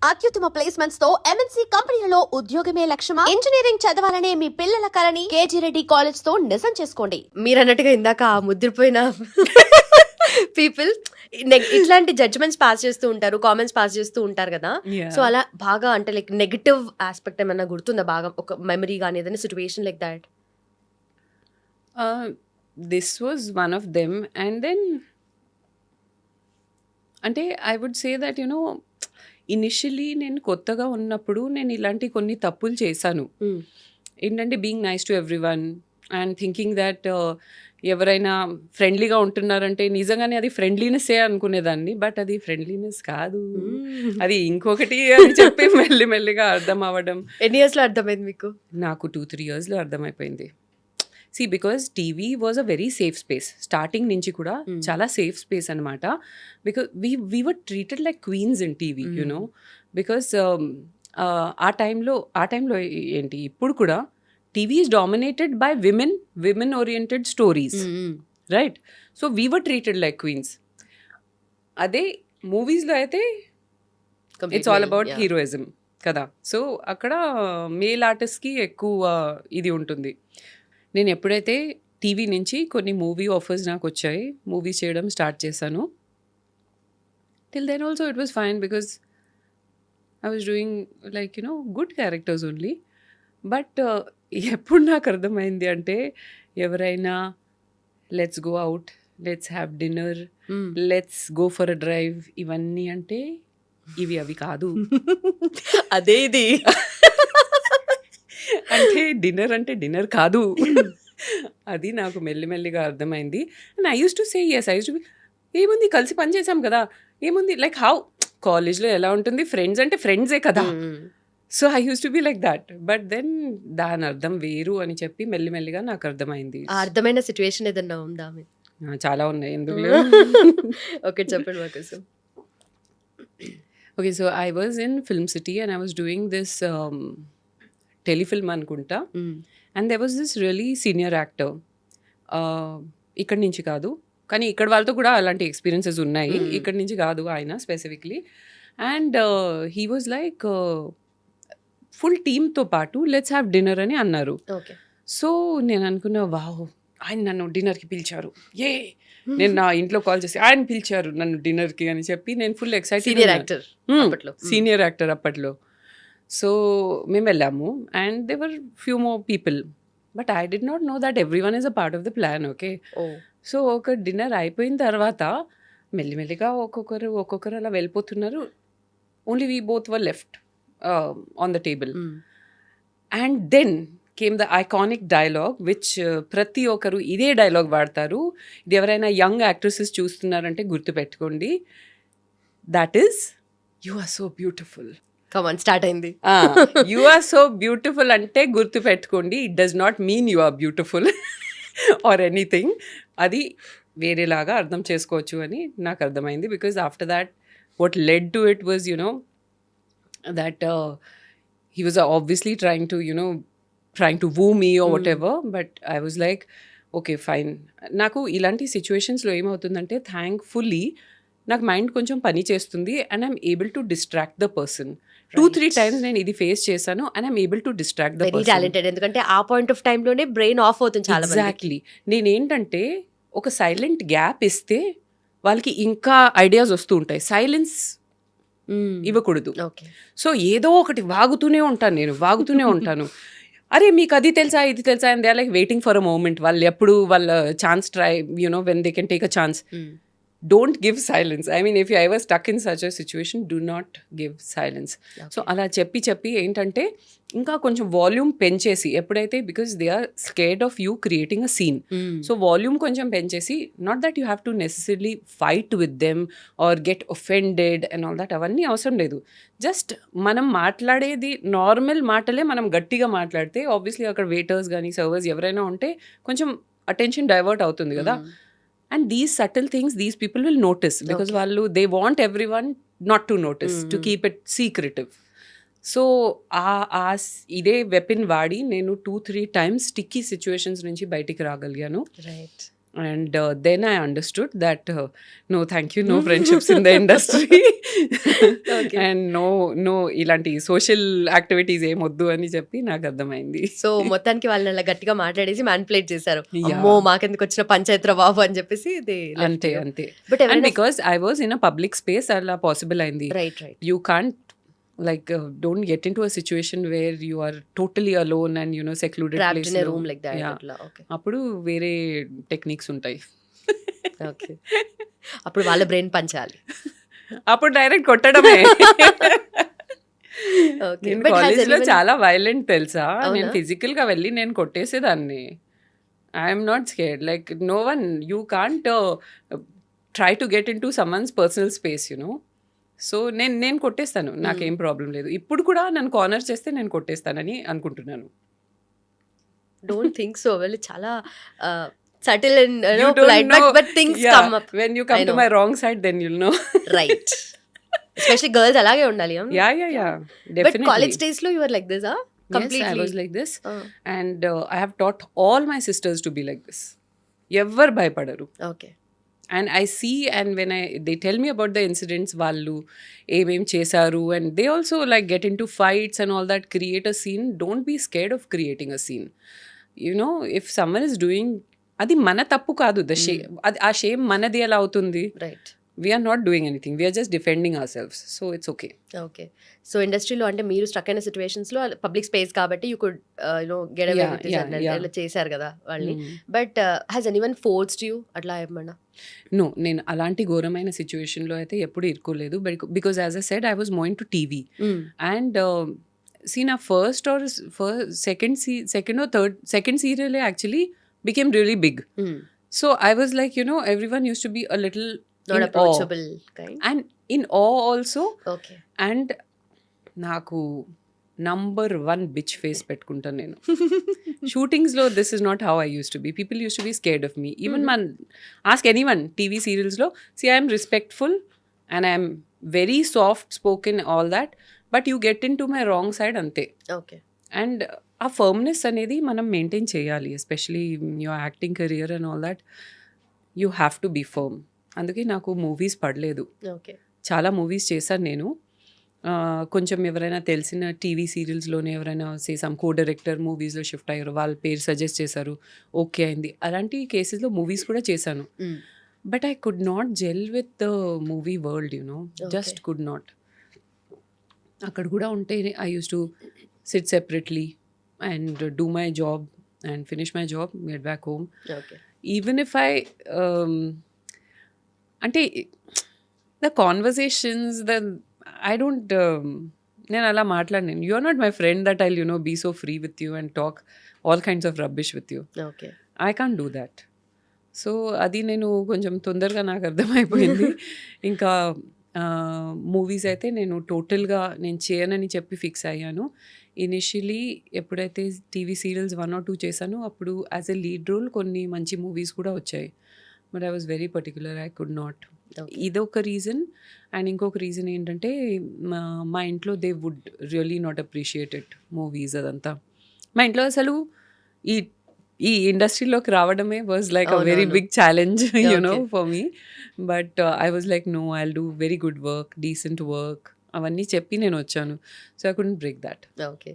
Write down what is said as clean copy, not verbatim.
అత్యుత్తమ ప్లేస్మెంట్స్ తో ఎంఎన్సీ కంపెనీలలో ఉద్యోగమే లక్ష్యమా? ఇంజనీరింగ్ చదవాలనే మీ పిల్లల కలని కేజీ రెడ్డి కాలేజ్ తో నిజం చేసుకోండి. మీరన్నట్టుగా ఇందాక ఆ ముద్రపోయిన పీపుల్ ఇట్లాంటి జడ్జ్మెంట్స్ పాస్ చేస్తూ ఉంటారు, కామెంట్స్ పాస్ చేస్తూ ఉంటారు కదా. సో అలా బాగా అంటే లైక్ నెగటివ్ ఆస్పెక్ట్ ఏమన్నా గుర్తుందా బాగా, ఒక మెమరీ కానీ ఏదైనా situation like that? This was one of them. And then అంటే I would say that initially నేను కొత్తగా ఉన్నప్పుడు నేను ఇలాంటి కొన్ని తప్పులు చేశాను. ఏంటంటే being nice to everyone and thinking that ఎవరైనా ఫ్రెండ్లీగా ఉంటున్నారంటే నిజంగానే అది ఫ్రెండ్లీనెస్సే అనుకునేదాన్ని. బట్ అది ఫ్రెండ్లీనెస్ కాదు, అది ఇంకొకటి అని చెప్పి మెల్లిమెల్లిగా అర్థం అవ్వడం. ఎన్ని ఇయర్స్లో అర్థమైంది మీకు? నాకు 2-3 yearsలో అర్థమైపోయింది. See, because TV was a very safe space. Starting నుంచి కూడా చాలా సేఫ్ స్పేస్ అనమాట. Because we were treated like queens in TV, you know. Because ఆ టైంలో ఏంటి ఇప్పుడు కూడా TV is dominated by women oriented stories, right? So we were treated like queens. అదే మూవీస్లో అయితే ఇట్స్ ఆల్ అబౌట్ హీరోయిజం కదా. సో అక్కడ మేల్ ఆర్టిస్ట్కి ఎక్కువ ఇది ఉంటుంది. నేను ఎప్పుడైతే టీవీ నుంచి కొన్ని మూవీ ఆఫర్స్ నాకు వచ్చాయి, మూవీస్ చేయడం స్టార్ట్ చేశాను. Till then also it was fine because I was doing like good characters only. But ఎప్పుడు నాకు అర్థమైంది అంటే ఎవరైనా let's go out, let's have dinner, let's go for a drive ఇవన్నీ అంటే ఇవి అవి కాదు. అదే ఇది అంటే డిన్నర్ కాదు. అది నాకు మెల్లిమెల్లిగా అర్థమైంది. And I use to say yes, I use to be ఏముంది కలిసి పని చేసాం కదా, ఏముంది లైక్ హౌ కాలేజ్లో ఎలా ఉంటుంది, ఫ్రెండ్స్ అంటే ఫ్రెండ్సే కదా. So I use to be like that. But then దాని అర్థం వేరు అని చెప్పి మెల్లిమెల్లిగా నాకు అర్థమైంది. అర్థమైన సిచ్యువేషన్ ఏదన్నా ఉందా? చాలా ఉన్నాయి, ఎందుకు? ఓకే, చెప్పండి మా కోసం. Okay, so I was in film city and I was doing this telefilm అనుకుంటా. And there was this really senior actor. ఇక్కడి నుంచి కాదు, కానీ ఇక్కడ వాళ్ళతో కూడా అలాంటి ఎక్స్పీరియన్సెస్ ఉన్నాయి. ఇక్కడి నుంచి కాదు ఆయన specifically. And he was like full టీమ్తో పాటు లెట్స్ హ్యావ్ డిన్నర్ అని అన్నారు. సో నేను అనుకున్నా, వావ్, ఆయన నన్ను డిన్నర్కి పిలిచారు, నేను నా ఇంట్లో కాల్ చేసి ఆయన పిలిచారు నన్ను డిన్నర్కి అని చెప్పి నేను ఫుల్ ఎక్సైటెడ్. సీనియర్ యాక్టర్ అప్పట్లో. సో మేము వెళ్ళాము and they were few more people, but I did not know that every one is a part of the plan. Okay, so ఒక డిన్నర్ అయిపోయిన తర్వాత మెల్లిమెల్లిగా ఒక్కొక్కరు అలా వెళ్ళిపోతున్నారు. Only we both were left on the table. And then came the iconic dialogue which ప్రతి ఒక్కరు ఇదే డైలాగ్ వాడతారు. ఇది ఎవరైనా యంగ్ యాక్ట్రెసెస్ చూస్తున్నారంటే గుర్తుపెట్టుకోండి. That is, you are so beautiful. Come on, start అయింది. యు ఆర్ సో బ్యూటిఫుల్ అంటే గుర్తుపెట్టుకోండి, it does not mean you are beautiful or anything. అది వేరేలాగా అర్థం చేసుకోవచ్చు అని నాకు అర్థమైంది. Because after that what led to it was that he was obviously trying to woo me or whatever, but I was like, okay, fine. నాకు ఇలాంటి సిచ్యువేషన్స్లో ఏమవుతుందంటే థ్యాంక్ఫుల్లీ నాకు మైండ్ కొంచెం పని చేస్తుంది and I'm able to distract the person. 2-3 times నేను ఇది ఫేస్ చేశాను and I'm able to distract the person. Talented, ఎందుకంటే ఆ పాయింట్ ఆఫ్ టైంలోనే బ్రెయిన్ ఆఫ్ అవుతుంది చాలా. ఎగ్జాక్ట్లీ. నేనేంటంటే ఒక సైలెంట్ గ్యాప్ ఇస్తే వాళ్ళకి ఇంకా ఐడియాస్ వస్తూ ఉంటాయి. సైలెన్స్ ఇవ్వకూడదు. సో ఏదో ఒకటి వాగుతూనే ఉంటాను. అరే మీకు అది తెలుసా, ఇది తెలుసా, and they are like waiting for a moment. వాళ్ళు ఎప్పుడు వాళ్ళ chance try when they can take a chance. Don't give silence. I mean if you ever stuck in such a situation, do not give silence. So అలా చెప్పి ఏంటంటే ఇంకా కొంచెం volume పెంచేసి, ఎప్పుడైతే because they are scared of you creating a scene, so volume కొంచెం పెంచేసి, not that you have to necessarily fight with them or get offended and all that. అవన్నీ అవసరం లేదు. జస్ట్ మనం మాట్లాడేది నార్మల్ మాటలే మనం గట్టిగా మాట్లాడితే ఆబ్వియస్లీ అక్కడ వెయిటర్స్ కానీ సర్వర్స్ ఎవరైనా ఉంటే కొంచెం అటెన్షన్ డైవర్ట్ అవుతుంది కదా. And these subtle things, these people will notice because they want everyone not to notice, to keep it secretive. So ఇదే వెపన్ వాడి నేను 2-3 times sticky situations నుంచి బయటికి రాగలిగాను. Right. And then I understood that no thank you, no friendships in the industry. Okay. And no ఇలాంటి social activities ఏమొద్దు అని చెప్పి నాకు అర్థమైంది. సో మొత్తానికి వాళ్ళని అలా గట్టిగా మాట్లాడేసి మ్యానిపులేట్ చేశారు. Yeah. అమ్మో మాకెందుకు వచ్చిన పంచాయతీ బాబు అని చెప్పేసి అంతే but and because I was in a public space అలా పాసిబుల్ అయింది. Right You can't don't get into a situation where you are totally alone and secluded trapped place in లో. Room like that Yeah. అట్లా. Okay అప్పుడు వేరే techniques ఉంటాయి. Okay అప్పుడు వాళ్ళ brain పంచాలి. అప్పుడు డైరెక్ట్ కొట్టడమే. ఓకే నేను బట్ కాలేజ్ లో చాలా వైలెంట్ తెలుసా. అవునా? నేను ఫిజికల్ గా వెళ్ళి నేను కొట్టేసేదాన్ని. I'm not scared. Like no one you can't try to get into someone's personal space so నేను కొట్టేస్తాను. నాకేం ప్రాబ్లం లేదు. ఇప్పుడు కూడా నన్ను కార్నర్ చేస్తే నేను కొట్టేస్తానని అనుకుంటున్నాను. Don't think so. వాళ్ళు చాలా subtle and You don't polite know. But things Yeah, come up. when you come I to know. my wrong side, then you'll know. Right especially girls అలాగే ఉండాలి. Yeah. But Definitely. College days లో you are like this Yes, I completely. was like this. And I have taught all my sisters to be like this. ఎవ్వరు భయపడరు. Okay And I see, and when they tell me about the incidents, వాళ్ళు ఏమేం చేశారు, and they also like get into fights and all that, create a scene. Don't be scared of creating a scene. If someone is doing, అది మన తప్పు కాదు. The shame, ఆ shame మనది ఎలా అవుతుంది? Right. We are not doing anything. We are just defending ourselves. So it's okay. Okay so ఇండస్ట్రీలో అంటే మీరు స్ట్రక్ అయిన సిచ్యువేషన్స్ లో పబ్లిక్ స్పేస్ కాబట్టి you could get away with this and ఇలా చేశారు కదా వాళ్ళని. But has anyone forced you అట్లా ఏమన్నా? No, నేను అలాంటి ఘోరమైన సిచ్యువేషన్లో అయితే ఎప్పుడు ఇరుకోలేదు. Because as I said, I was moving to TV. And నా first or second serial actually became really big. So I was like, everyone used to be a little నాట్ in awe. Approachable kind. And in awe also. Okay And నాకు number 1 bitch face పెట్టుకుంటాను నేను. షూటింగ్స్లో this is not how I use to be. People use to be scared of me. Even ask anyone TV సీరియల్స్లో. See I'm respectful and I'm very soft spoken all that. But you get into my wrong side అంతే. Okay and ఆ firmness అనేది మనం maintain చేయాలి. Especially your acting career and all that, you have to be firm. అందుకే నాకు movies పడలేదు. Okay చాలా movies చేశాను నేను. కొంచెం ఎవరైనా తెలిసిన టీవీ సీరియల్స్లోనే ఎవరైనా సమ్ కో డైరెక్టర్ మూవీస్లో షిఫ్ట్ అయ్యారు, వాళ్ళ పేరు సజెస్ట్ చేశారు, ఓకే అయింది. అలాంటి కేసెస్లో మూవీస్ కూడా చేశాను. But I could not gel with the movie world, just could not. అక్కడ కూడా ఉంటే I use to SIT separately and do my job and finish my job, get back home. Okay Even if I అంటే the conversations, I don't నేను అలా మాట్లాడను. You are not my friend that I'll be so free with you and talk all kinds of rubbish with you. Okay I can't do that. So అది నేను కొంచెం తొందరగా నాకు అర్థమైపోయింది. ఇంకా మూవీస్ అయితే నేను టోటల్గా నేను చేయనని చెప్పి ఫిక్స్ అయ్యాను. ఇనిషియలీ ఎప్పుడైతే టీవీ సీరియల్స్ 1 or 2 చేశానో అప్పుడు యాజ్ ఎ లీడ్ రోల్ కొన్ని మంచి మూవీస్ కూడా వచ్చాయి. But I was very particular, I could not. ఇదొక రీజన్. అండ్ ఇంకొక రీజన్ ఏంటంటే మా ఇంట్లో they would really not appreciate it movies అదంతా. మా ఇంట్లో అసలు ఈ ఇండస్ట్రీలోకి రావడమే was like a very big challenge for me. But I was like no, I will do very good work, decent work అవన్నీ చెప్పి నేను వచ్చాను. So I couldn't break that. Okay